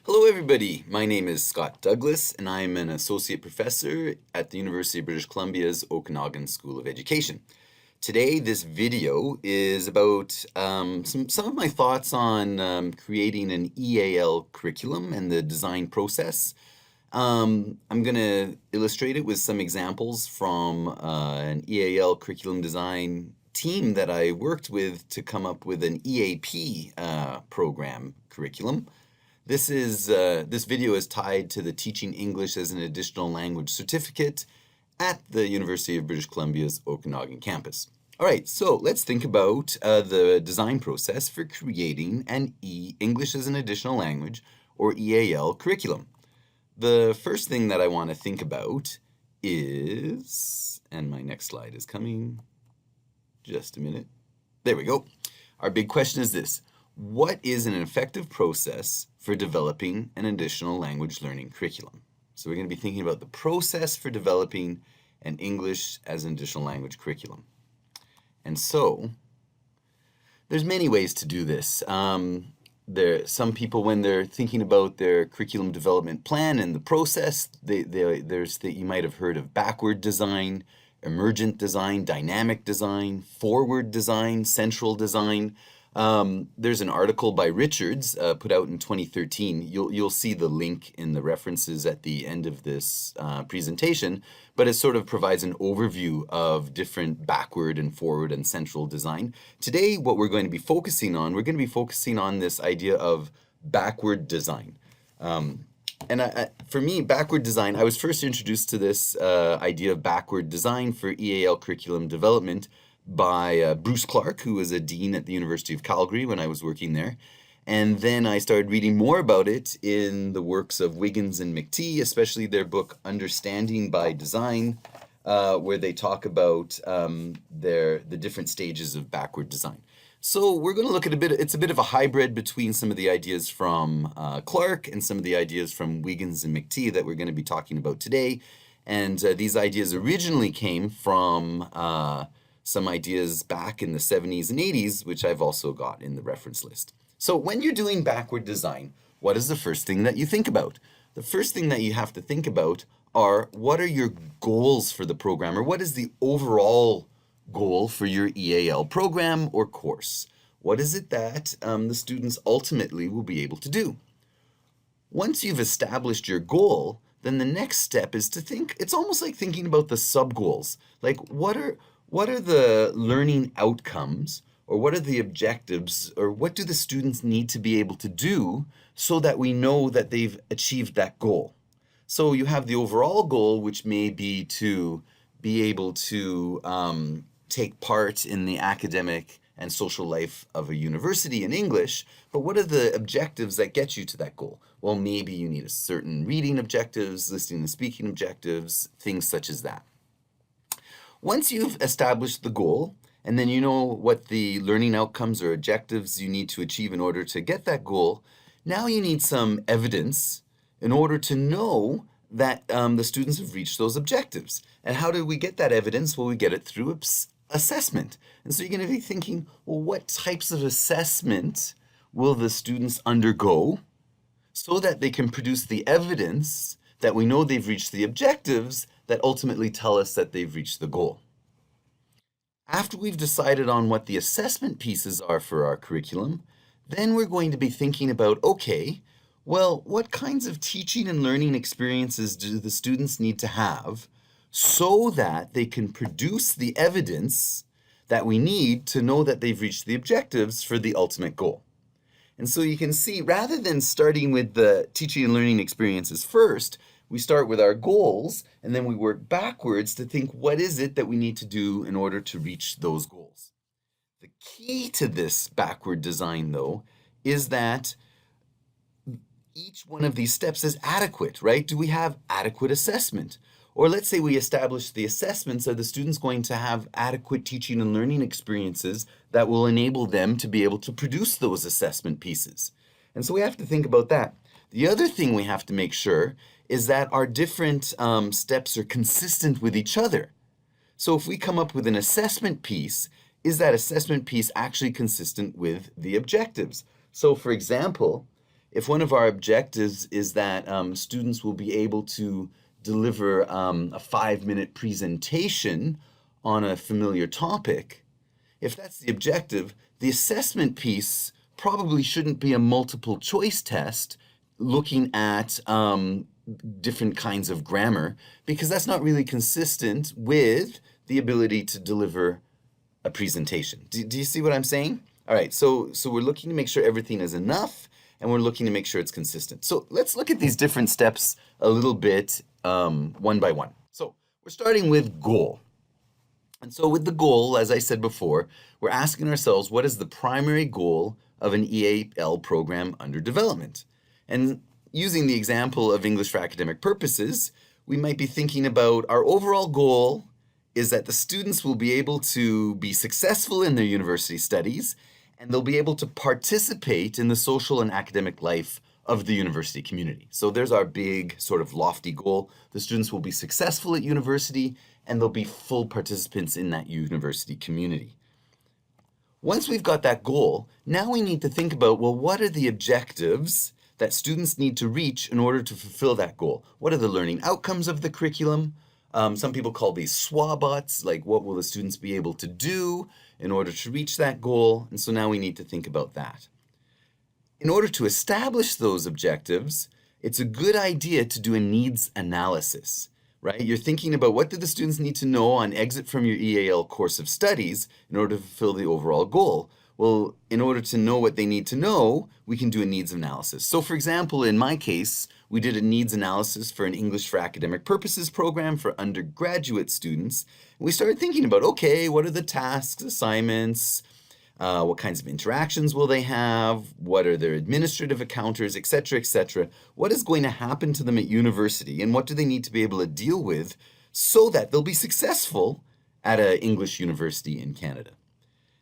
Hello everybody, my name is Scott Douglas and I'm an associate professor at the University of British Columbia's Okanagan School of Education. Today this video is about some of my thoughts on creating an EAL curriculum and the design process. I'm going to illustrate it with some examples from an EAL curriculum design team that I worked with to come up with an EAP program curriculum. This video is tied to the Teaching English as an Additional Language certificate at the University of British Columbia's Okanagan campus. All right, so let's think about the design process for creating an English as an Additional Language, or EAL, curriculum. The first thing that I want to think about is, and my next slide is coming, just a minute. There we go. Our big question is this: what is an effective process for developing an additional language learning curriculum? So we're going to be thinking about the process for developing an English as an additional language curriculum. And so there's many ways to do this. Some people, when they're thinking about their curriculum development plan and the process, you might have heard of backward design, emergent design, dynamic design, forward design, central design. There's an article by Richards put out in 2013. You'll see the link in the references at the end of this presentation, but it sort of provides an overview of different backward and forward and central design. Today, what we're going to be focusing on, this idea of backward design. For me, backward design, I was first introduced to this idea of backward design for EAL curriculum development by Bruce Clark, who was a dean at the University of Calgary when I was working there. And then I started reading more about it in the works of Wiggins and McTee, especially their book Understanding by Design, where they talk about the different stages of backward design. So we're going to look at it's a bit of a hybrid between some of the ideas from Clark and some of the ideas from Wiggins and McTee that we're going to be talking about today. And these ideas originally came from some ideas back in the 70s and 80s, which I've also got in the reference list. So when you're doing backward design, what is the first thing that you think about? The first thing that you have to think about are, what are your goals for the program, or what is the overall goal for your EAL program or course? What is it that the students ultimately will be able to do? Once you've established your goal, then the next step is to think, it's almost like thinking about the sub-goals. Like, what are the learning outcomes, or what are the objectives, or what do the students need to be able to do so that we know that they've achieved that goal? So you have the overall goal, which may be to be able to take part in the academic and social life of a university in English, but what are the objectives that get you to that goal? Well, maybe you need a certain reading objectives, listening and speaking objectives, things such as that. Once you've established the goal, and then you know what the learning outcomes or objectives you need to achieve in order to get that goal, now you need some evidence in order to know that the students have reached those objectives. And how do we get that evidence? Well, we get it through assessment. And so you're going to be thinking, well, what types of assessment will the students undergo so that they can produce the evidence that we know they've reached the objectives that ultimately tell us that they've reached the goal. After we've decided on what the assessment pieces are for our curriculum, then we're going to be thinking about, okay, well, what kinds of teaching and learning experiences do the students need to have so that they can produce the evidence that we need to know that they've reached the objectives for the ultimate goal? And so you can see, rather than starting with the teaching and learning experiences first, we start with our goals, and then we work backwards to think, what is it that we need to do in order to reach those goals? The key to this backward design, though, is that each one of these steps is adequate, right? Do we have adequate assessment? Or let's say we establish the assessments. Are the students going to have adequate teaching and learning experiences that will enable them to be able to produce those assessment pieces? And so we have to think about that. The other thing we have to make sure is that our different steps are consistent with each other. So if we come up with an assessment piece, is that assessment piece actually consistent with the objectives? So for example, if one of our objectives is that students will be able to deliver a 5-minute presentation on a familiar topic, if that's the objective, the assessment piece probably shouldn't be a multiple choice test looking at different kinds of grammar, because that's not really consistent with the ability to deliver a presentation. Do you see what I'm saying? All right, so we're looking to make sure everything is enough, and we're looking to make sure it's consistent. So let's look at these different steps a little bit one by one. So we're starting with goal. And so with the goal, as I said before, we're asking ourselves, what is the primary goal of an EAL program under development? And using the example of English for academic purposes, we might be thinking about our overall goal is that the students will be able to be successful in their university studies, and they'll be able to participate in the social and academic life of the university community. So there's our big sort of lofty goal. The students will be successful at university, and they'll be full participants in that university community. Once we've got that goal, now we need to think about, well, what are the objectives that students need to reach in order to fulfill that goal? What are the learning outcomes of the curriculum? Some people call these SWABOTs, like what will the students be able to do in order to reach that goal? And so now we need to think about that. In order to establish those objectives, it's a good idea to do a needs analysis, right? You're thinking about what do the students need to know on exit from your EAL course of studies in order to fulfill the overall goal. Well, in order to know what they need to know, we can do a needs analysis. So for example, in my case, we did a needs analysis for an English for academic purposes program for undergraduate students. And we started thinking about, okay, what are the tasks, assignments, what kinds of interactions will they have? What are their administrative encounters, et cetera, what is going to happen to them at university, and what do they need to be able to deal with so that they'll be successful at an English university in Canada?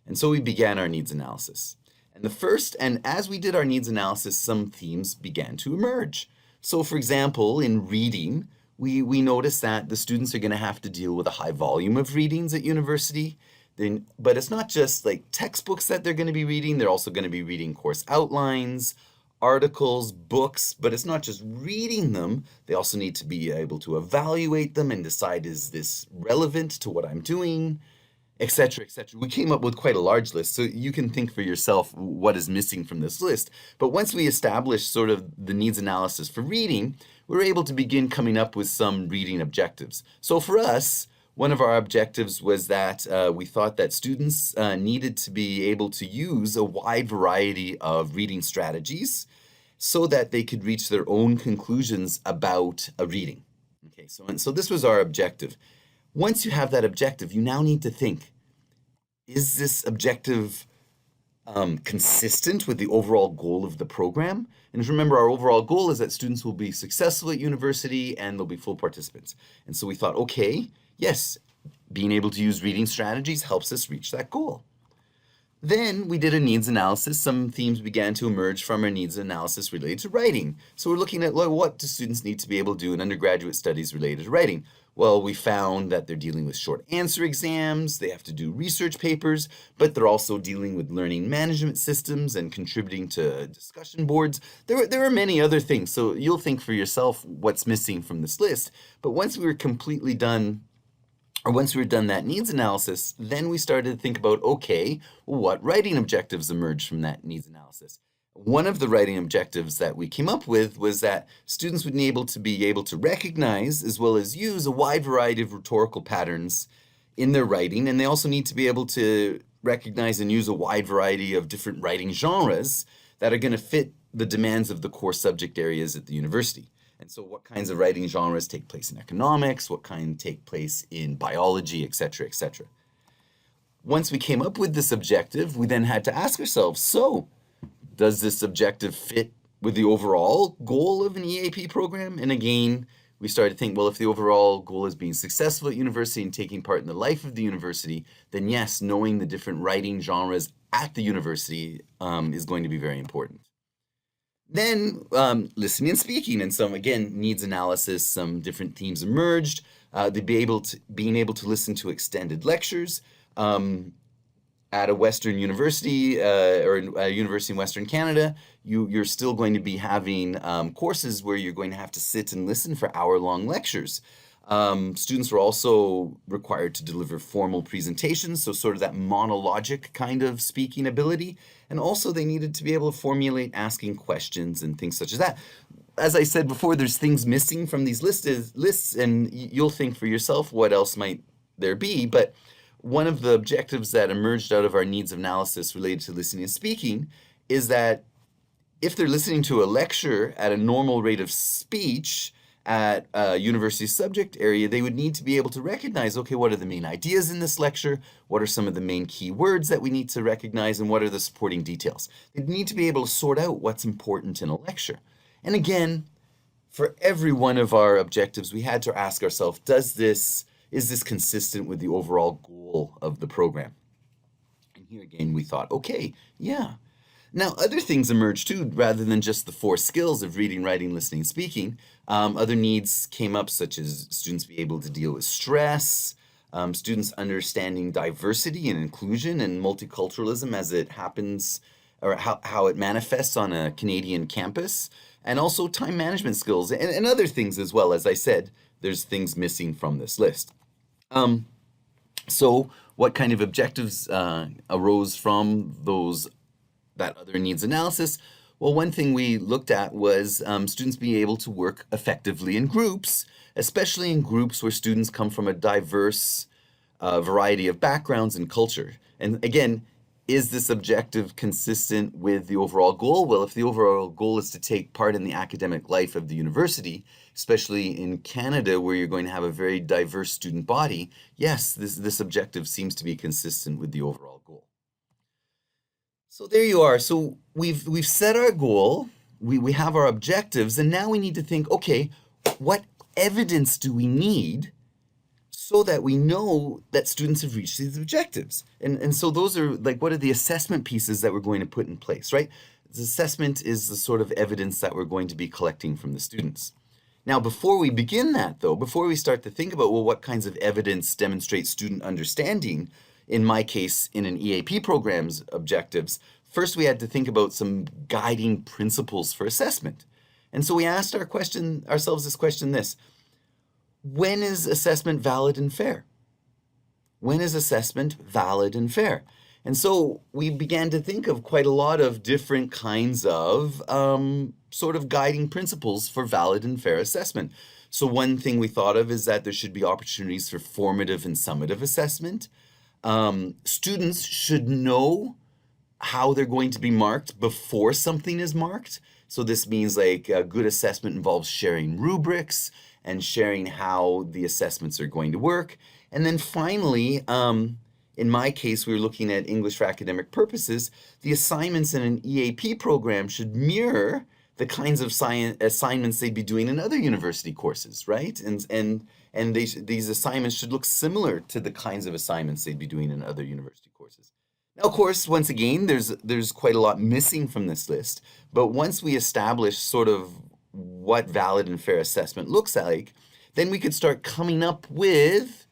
And so we began our needs analysis. And as we did our needs analysis, some themes began to emerge. So for example, in reading, we noticed that the students are going to have to deal with a high volume of readings at university. But it's not just like textbooks that they're going to be reading. They're also going to be reading course outlines, articles, books, but it's not just reading them. They also need to be able to evaluate them and decide, is this relevant to what I'm doing, et cetera, et cetera. We came up with quite a large list, so you can think for yourself what is missing from this list. But once we established sort of the needs analysis for reading, we were able to begin coming up with some reading objectives. So for us, one of our objectives was that we thought that students needed to be able to use a wide variety of reading strategies so that they could reach their own conclusions about a reading. Okay, so this was our objective. Once you have that objective, you now need to think, is this objective consistent with the overall goal of the program? And remember, our overall goal is that students will be successful at university and they'll be full participants. And so we thought, okay, yes, being able to use reading strategies helps us reach that goal. Then we did a needs analysis. Some themes began to emerge from our needs analysis related to writing. So we're looking at what do students need to be able to do in undergraduate studies related to writing? Well, we found that they're dealing with short answer exams, they have to do research papers, but they're also dealing with learning management systems and contributing to discussion boards. There are many other things, so you'll think for yourself what's missing from this list. But once we were completely done, or once we were done that needs analysis, then we started to think about, okay, what writing objectives emerged from that needs analysis? One of the writing objectives that we came up with was that students would be able to recognize as well as use a wide variety of rhetorical patterns in their writing, and they also need to be able to recognize and use a wide variety of different writing genres that are going to fit the demands of the core subject areas at the university. And so what kinds of writing genres take place in economics, what kind take place in biology, et cetera, et cetera. Once we came up with this objective, we then had to ask ourselves, so does this objective fit with the overall goal of an EAP program? And again, we started to think, well, if the overall goal is being successful at university and taking part in the life of the university, then yes, knowing the different writing genres at the university is going to be very important. Then listening and speaking, and some, again, needs analysis, some different themes emerged. Being able to listen to extended lectures, at a Western university or a university in Western Canada, you're still going to be having courses where you're going to have to sit and listen for hour-long lectures. Students were also required to deliver formal presentations, so sort of that monologic kind of speaking ability. And also they needed to be able to formulate asking questions and things such as that. As I said before, there's things missing from these lists, and you'll think for yourself what else might there be. But one of the objectives that emerged out of our needs analysis related to listening and speaking is that if they're listening to a lecture at a normal rate of speech at a university subject area, they would need to be able to recognize, okay, what are the main ideas in this lecture? What are some of the main key words that we need to recognize? And what are the supporting details? They need to be able to sort out what's important in a lecture. And again, for every one of our objectives, we had to ask ourselves, is this consistent with the overall goal of the program? And here again, we thought, okay, yeah. Now, other things emerged too, rather than just the 4 skills of reading, writing, listening, speaking. Other needs came up, such as students be able to deal with stress, students understanding diversity and inclusion and multiculturalism as it happens, or how it manifests on a Canadian campus, and also time management skills and other things as well. As I said, there's things missing from this list. So what kind of objectives arose from that other needs analysis? Well, one thing we looked at was students being able to work effectively in groups, especially in groups where students come from a diverse variety of backgrounds and culture. And again, is this objective consistent with the overall goal? Well, if the overall goal is to take part in the academic life of the university, especially in Canada where you're going to have a very diverse student body, yes, this objective seems to be consistent with the overall goal. So there you are. So we've set our goal, we have our objectives, and now we need to think, okay, what evidence do we need so that we know that students have reached these objectives? And so those are like, what are the assessment pieces that we're going to put in place, right? The assessment is the sort of evidence that we're going to be collecting from the students. Now, before we begin that though, before we start to think about, well, what kinds of evidence demonstrates student understanding, in my case, in an EAP program's objectives, first we had to think about some guiding principles for assessment. And so we asked ourselves this question, when is assessment valid and fair? When is assessment valid and fair? And so we began to think of quite a lot of different kinds of sort of guiding principles for valid and fair assessment. So one thing we thought of is that there should be opportunities for formative and summative assessment. Students should know how they're going to be marked before something is marked. So this means like a good assessment involves sharing rubrics and sharing how the assessments are going to work. And then finally, in my case, we were looking at English for academic purposes. The assignments in an EAP program should mirror the kinds of assignments they'd be doing in other university courses, right? And these assignments should look similar to the kinds of assignments they'd be doing in other university courses. Now, of course, once again, there's quite a lot missing from this list. But once we establish sort of what valid and fair assessment looks like, then we could start coming up with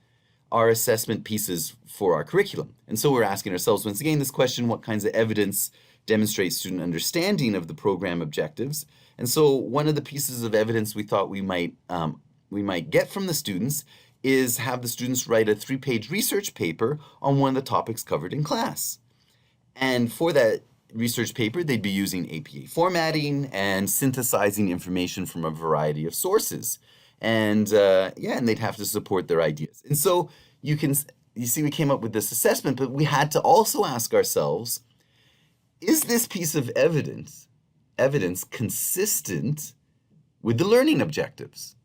our assessment pieces for our curriculum. And so we're asking ourselves, once again, this question, what kinds of evidence demonstrates student understanding of the program objectives? And so one of the pieces of evidence we thought we might get from the students is have the students write a 3-page research paper on one of the topics covered in class. And for that research paper, they'd be using APA formatting and synthesizing information from a variety of sources. And and they'd have to support their ideas. And so you see we came up with this assessment, but we had to also ask ourselves, is this piece of evidence consistent with the learning objectives?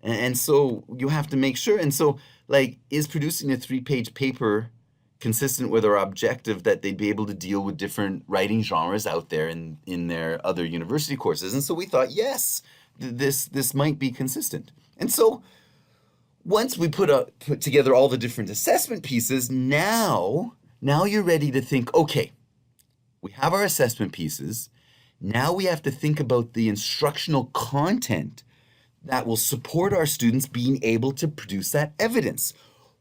And so you have to make sure. And so, like, is producing a 3-page paper consistent with our objective that they'd be able to deal with different writing genres out there in their other university courses? And so we thought, yes, this might be consistent. And so once we put together all the different assessment pieces, now you're ready to think, okay, we have our assessment pieces. Now we have to think about the instructional content that will support our students being able to produce that evidence.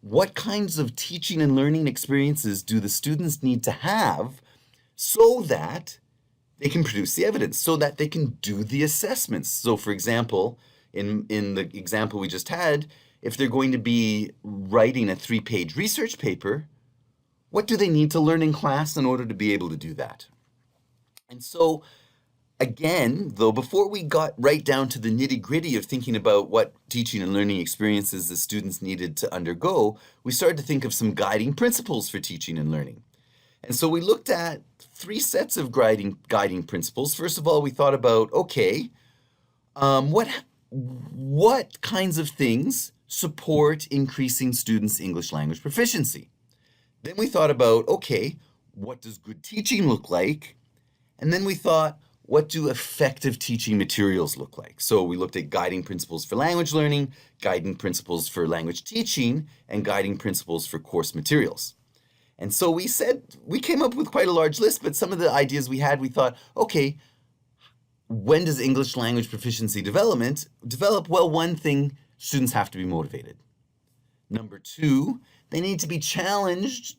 what kinds of teaching and learning experiences do the students need to have so that they can produce the evidence, so that they can do the assessments. So for example, in the example we just had, if they're going to be writing a 3-page research paper, what do they need to learn in class in order to be able to do that? And so again, though, before we got right down to the nitty-gritty of thinking about what teaching and learning experiences the students needed to undergo, we started to think of some guiding principles for teaching and learning. And so we looked at 3 sets of guiding principles. First of all, we thought about, okay, what kinds of things support increasing students' English language proficiency? Then we thought about, okay, what does good teaching look like? And then we thought, what do effective teaching materials look like? So we looked at guiding principles for language learning, guiding principles for language teaching, and guiding principles for course materials. And so we came up with quite a large list, but some of the ideas we had, we thought, okay, when does English language proficiency develop? Well, one thing, students have to be motivated. Number 2, they need to be challenged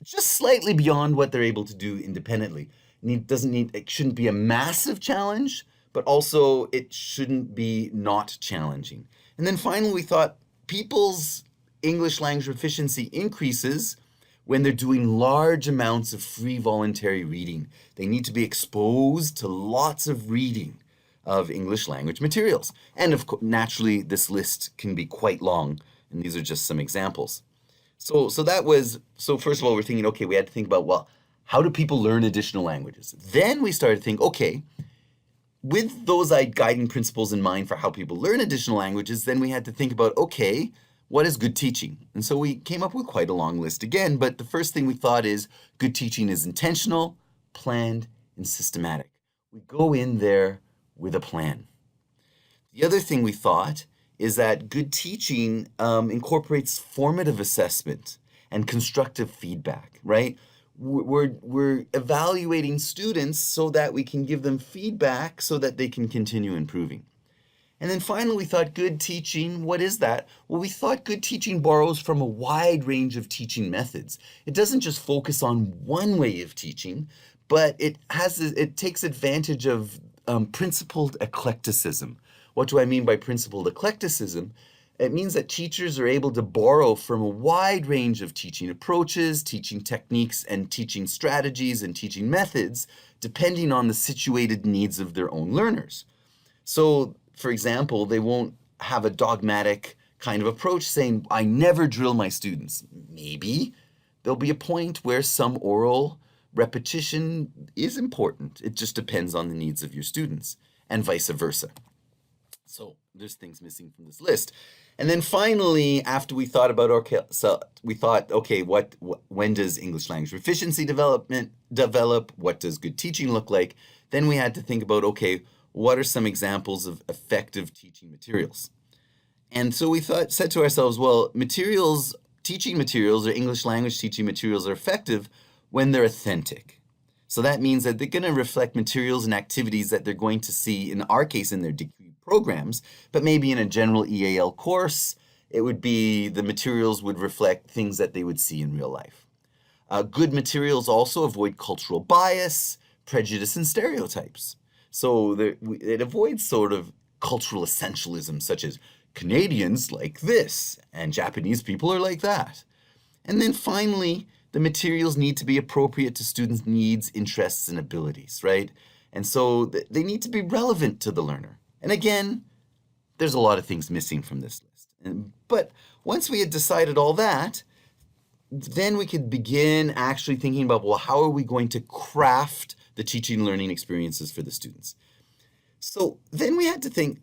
just slightly beyond what they're able to do independently. It shouldn't be a massive challenge, but also it shouldn't be not challenging. And then finally, we thought people's English language proficiency increases when they're doing large amounts of free voluntary reading. They need to be exposed to lots of reading of English language materials. And of course, naturally, this list can be quite long, and these are just some examples. So first of all, we're thinking, okay, we had to think about, well, how do people learn additional languages? Then we started to think, okay, with those guiding principles in mind for how people learn additional languages, then we had to think about, okay, what is good teaching? And so we came up with quite a long list again, but the first thing we thought is good teaching is intentional, planned, and systematic. We go in there with a plan. The other thing we thought is that good teaching incorporates formative assessment and constructive feedback, right? We're evaluating students so that we can give them feedback so that they can continue improving. And then finally, we thought good teaching, what is that? Well, we thought good teaching borrows from a wide range of teaching methods. It doesn't just focus on one way of teaching, but it takes advantage of principled eclecticism. What do I mean by principled eclecticism? It means that teachers are able to borrow from a wide range of teaching approaches, teaching techniques, and teaching strategies and teaching methods, depending on the situated needs of their own learners. So, for example, they won't have a dogmatic kind of approach saying, I never drill my students. Maybe there'll be a point where some oral repetition is important. It just depends on the needs of your students, and vice versa. So there's things missing from this list. And then finally, after we thought about, when does English language proficiency develop? What does good teaching look like? Then we had to think about, okay, what are some examples of effective teaching materials? And so we said to ourselves, well, teaching materials or English language teaching materials are effective when they're authentic. So that means that they're going to reflect materials and activities that they're going to see, in our case, in their degree programs, but maybe in a general EAL course, the materials would reflect things that they would see in real life. Good materials also avoid cultural bias, prejudice, and stereotypes. So it avoids sort of cultural essentialism, such as Canadians like this, and Japanese people are like that. And then finally, the materials need to be appropriate to students' needs, interests, and abilities, right? And so they need to be relevant to the learner. And again, there's a lot of things missing from this list. But once we had decided all that, then we could begin actually thinking about, well, how are we going to craft the teaching and learning experiences for the students? So then we had to think,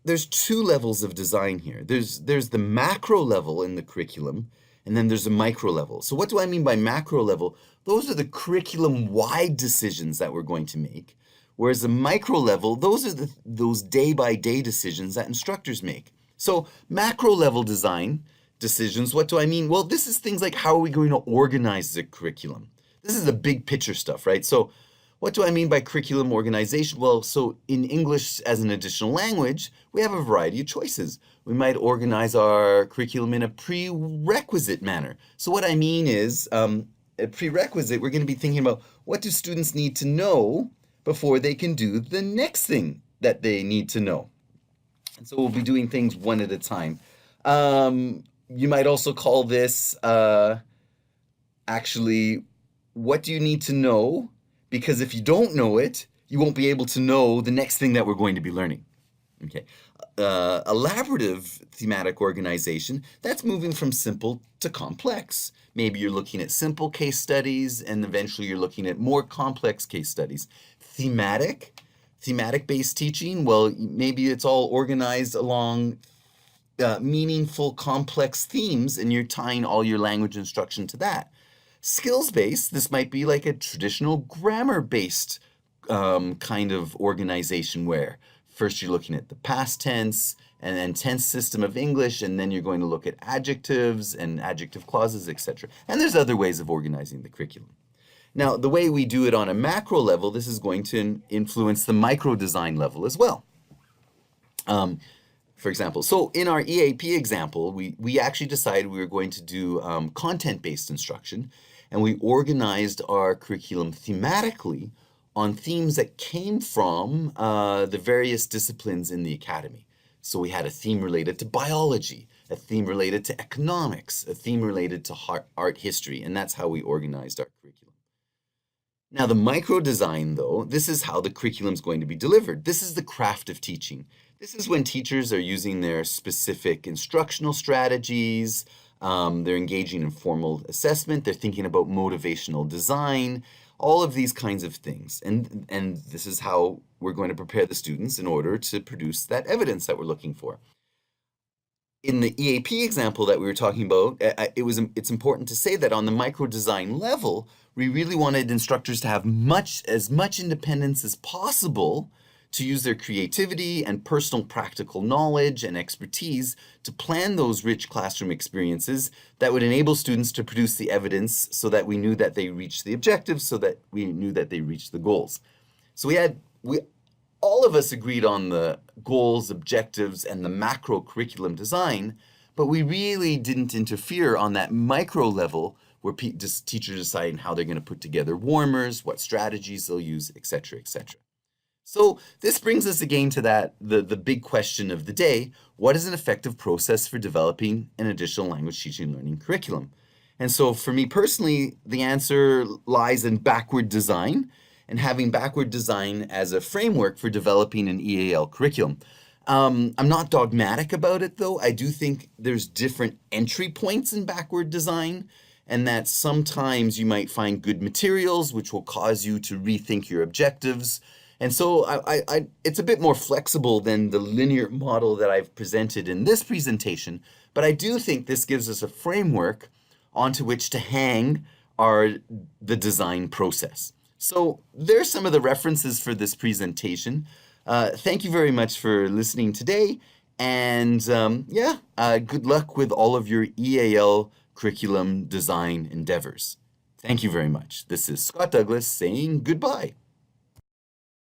there's 2 levels of design here. There's the macro level in the curriculum, and then there's a micro level. So what do I mean by macro level? Those are the curriculum-wide decisions that we're going to make. Whereas the micro level, those are those day-by-day decisions that instructors make. So macro level design decisions, what do I mean? Well, this is things like, how are we going to organize the curriculum? This is the big picture stuff, right? So What do I mean by curriculum organization? Well, so in English as an additional language, we have a variety of choices. We might organize our curriculum in a prerequisite manner. So what I mean is, a prerequisite, we're going to be thinking about what do students need to know before they can do the next thing that they need to know. And so we'll be doing things one at a time. You might also call this actually, what do you need to know? Because if you don't know it, you won't be able to know the next thing that we're going to be learning. Okay. Elaborative thematic organization, that's moving from simple to complex. Maybe you're looking at simple case studies and eventually you're looking at more complex case studies. Thematic-based teaching, well, maybe it's all organized along meaningful, complex themes and you're tying all your language instruction to that. Skills-based, this might be like a traditional grammar-based kind of organization where first you're looking at the past tense and then tense system of English, and then you're going to look at adjectives and adjective clauses, etc. And there's other ways of organizing the curriculum. Now, the way we do it on a macro level, this is going to influence the micro design level as well. For example, so in our EAP example, we actually decided we were going to do content-based instruction, and we organized our curriculum thematically on themes that came from the various disciplines in the academy. So we had a theme related to biology, a theme related to economics, a theme related to art history, and that's how we organized our curriculum. Now the micro design, though, this is how the curriculum is going to be delivered. This is the craft of teaching. This is when teachers are using their specific instructional strategies, they're engaging in formal assessment, they're thinking about motivational design, all of these kinds of things. And this is how we're going to prepare the students in order to produce that evidence that we're looking for. In the EAP example that we were talking about, it's important to say that on the micro design level, we really wanted instructors to have as much independence as possible to use their creativity and personal practical knowledge and expertise to plan those rich classroom experiences that would enable students to produce the evidence so that we knew that they reached the objectives, so that we knew that they reached the goals. So all of us agreed on the goals, objectives, and the macro curriculum design, but we really didn't interfere on that micro level where teachers deciding how they're going to put together warmers, what strategies they'll use, etc., etc. So this brings us again to the big question of the day: what is an effective process for developing an additional language teaching and learning curriculum? And so for me personally, the answer lies in backward design, and having backward design as a framework for developing an EAL curriculum. I'm not dogmatic about it, though. I do think there's different entry points in backward design, and that sometimes you might find good materials which will cause you to rethink your objectives. And so it's a bit more flexible than the linear model that I've presented in this presentation, but I do think this gives us a framework onto which to hang the design process. So there's some of the references for this presentation. Thank you very much for listening today, and good luck with all of your EAL curriculum design endeavors. Thank you very much. This is Scott Douglas saying goodbye.